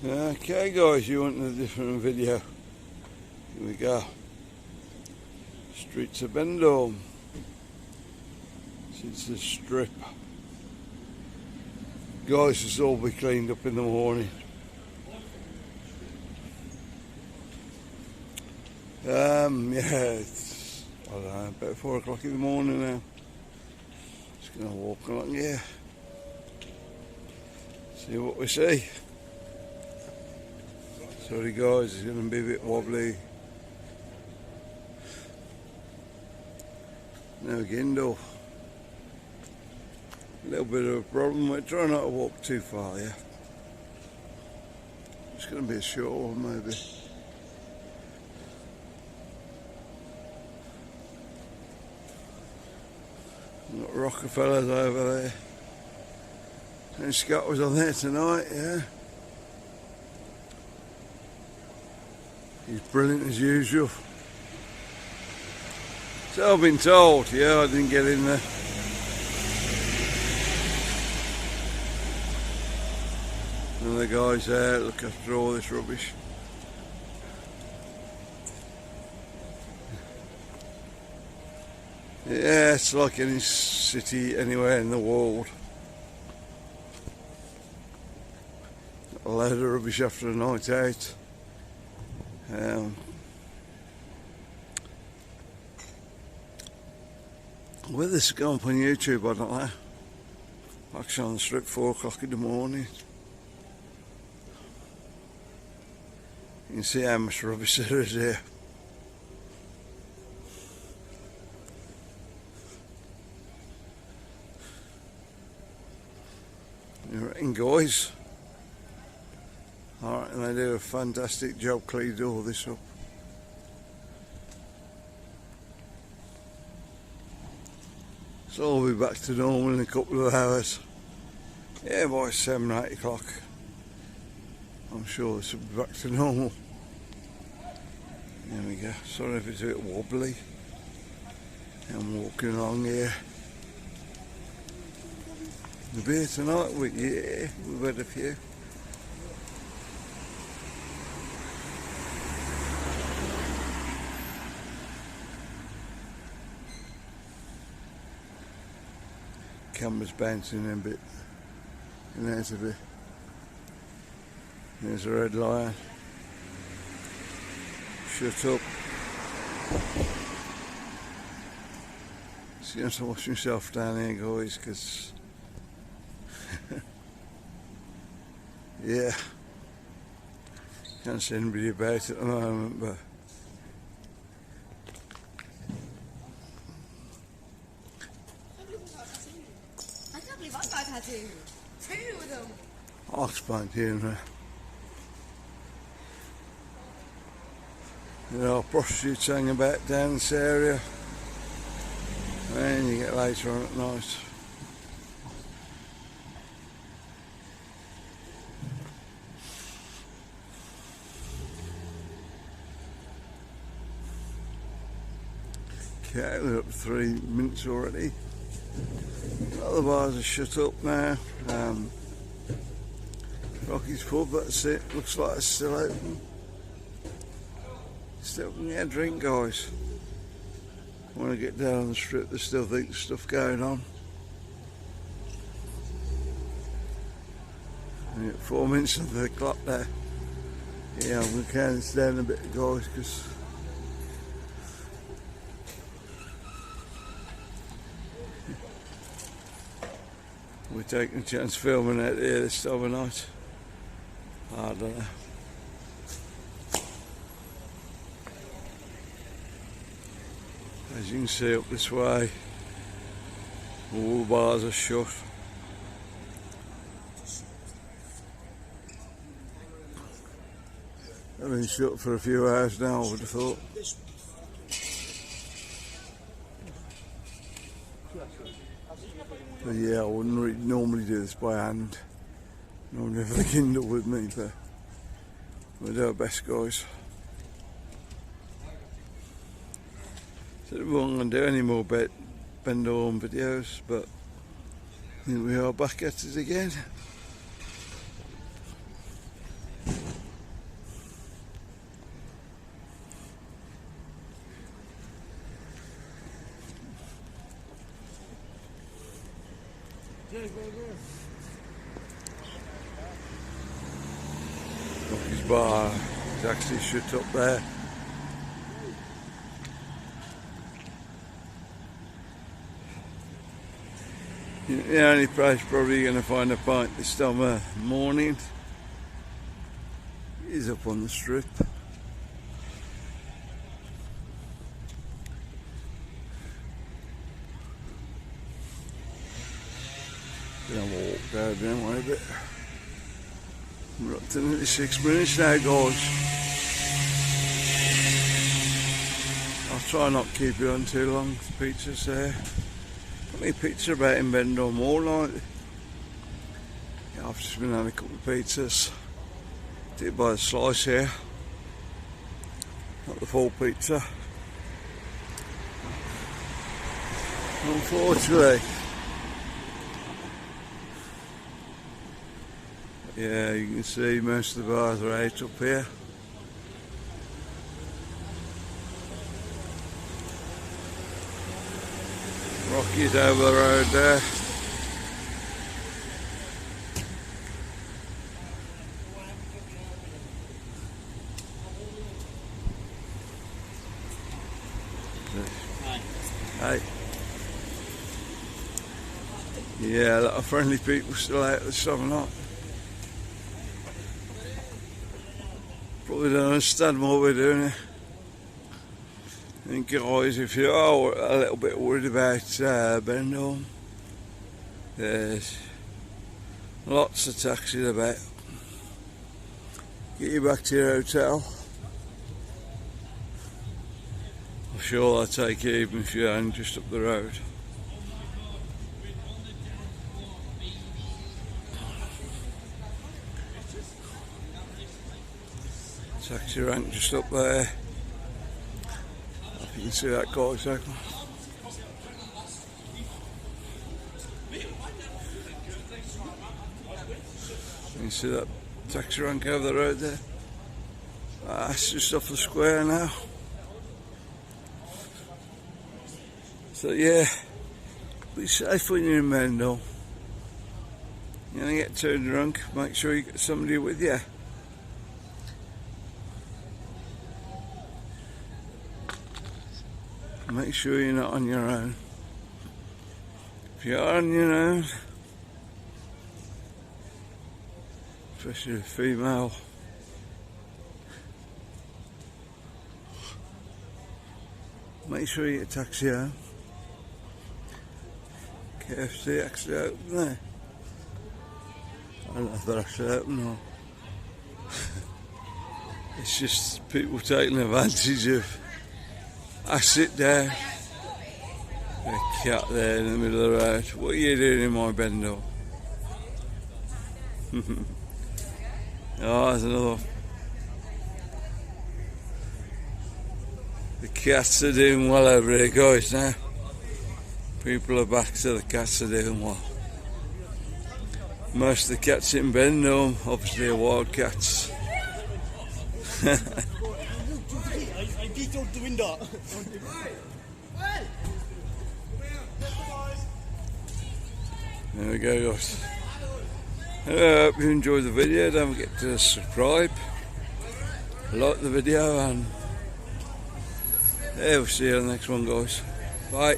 Okay guys, you want a different video? Here we go. Streets of Benidorm. Since the strip. Guys, this will all be cleaned up in the morning. Yeah, it's, I don't know, about 4 o'clock in the morning now. Just gonna walk along here. See what we see. Sorry guys, it's gonna be a bit wobbly. Now again though, a little bit of a problem. We're trying not to walk too far, yeah. It's gonna be a short one maybe. Got Rockefellers over there. And Scott was on there tonight, yeah. He's brilliant as usual. So I've been told, yeah, I didn't get in there. And the guys there look after all this rubbish. Yeah, it's like any city anywhere in the world. A load of rubbish after a night out. Whether this is going up on YouTube, I don't know. Actually on the strip 4 o'clock in the morning. You can see how much rubbish there is here. You reckon, guys? Alright, and they do a fantastic job cleaning all this up. So I'll be back to normal in a couple of hours. Yeah, by 7 or 8 o'clock. I'm sure this will be back to normal. There we go. Sorry if it's a bit wobbly. I'm walking along here. The beer tonight, yeah, we've had a few. Camera's bouncing a bit. And there's a bit. There's a red lion. Shut up. So I'm going to wash myself down here, guys, because yeah, can't see anybody about at the moment, but I can't believe I've got a tattoo. 2 of them. I'll explain to you now. You know, prostitutes hang about down this area, and you get later on at night. Okay, we're up to 3 minutes already. All the bars are shut up now. Rocky's pub, that's it. Looks like it's still open. Still can get a drink, guys. Want to get down the strip, they still think there's stuff going on. And at 4 minutes of the clock there. Yeah, I'm going to count this down a bit, guys, because we're taking a chance filming out here this time of night. I don't know. As you can see up this way, all the bars are shut. They've been shut for a few hours now, I would have thought. But yeah, I wouldn't normally do this by hand. Normally have the Kindle with me, but we'll do our best, guys. So we won't going to do any more Benidorm videos, but here we are back at it again. bar is actually shut up there. The only place probably you're going to find a pint this time of morning is up on the strip. Gonna walk down there a bit. We're up to nearly 6 minutes now, guys. I'll try not to keep you on too long. The pizza's there. Got me pizza about in Benidorm all night. Yeah, I've just been having a couple of pizzas. Did it by the slice here. Not the full pizza. Unfortunately. Yeah, you can see most of the bars are out up here. Rocky's over the road there. Hey. Yeah, a lot of friendly people still out this summer night. Probably don't understand what we're doing here. I think guys, if you are a little bit worried about Benidorm, there's lots of taxis about. Get you back to your hotel. I'm sure they'll take you even if you're only just up the road. Taxi rank just up there. You can see that guy second. You can see that taxi rank over the road there. It's just off the square now. So yeah, be safe when you're in Benidorm. You're gonna get too drunk, make sure you get somebody with you. Make sure you're not on your own. If you're on your own, especially a female, make sure you get a taxi home. KFC actually open there. I don't know if they're actually open or it's just people taking advantage of. I sit down, a cat there in the middle of the road. What are you doing in my Benidorm? Oh, there's another one. The cats are doing well over here, guys, now. People are back, so the cats are doing well. Most of the cats in Benidorm, obviously, are wild cats. I beat out the window. There we go, guys. I hope you enjoyed the video. Don't forget to subscribe, like the video, and yeah, we'll see you on the next one, guys. Bye.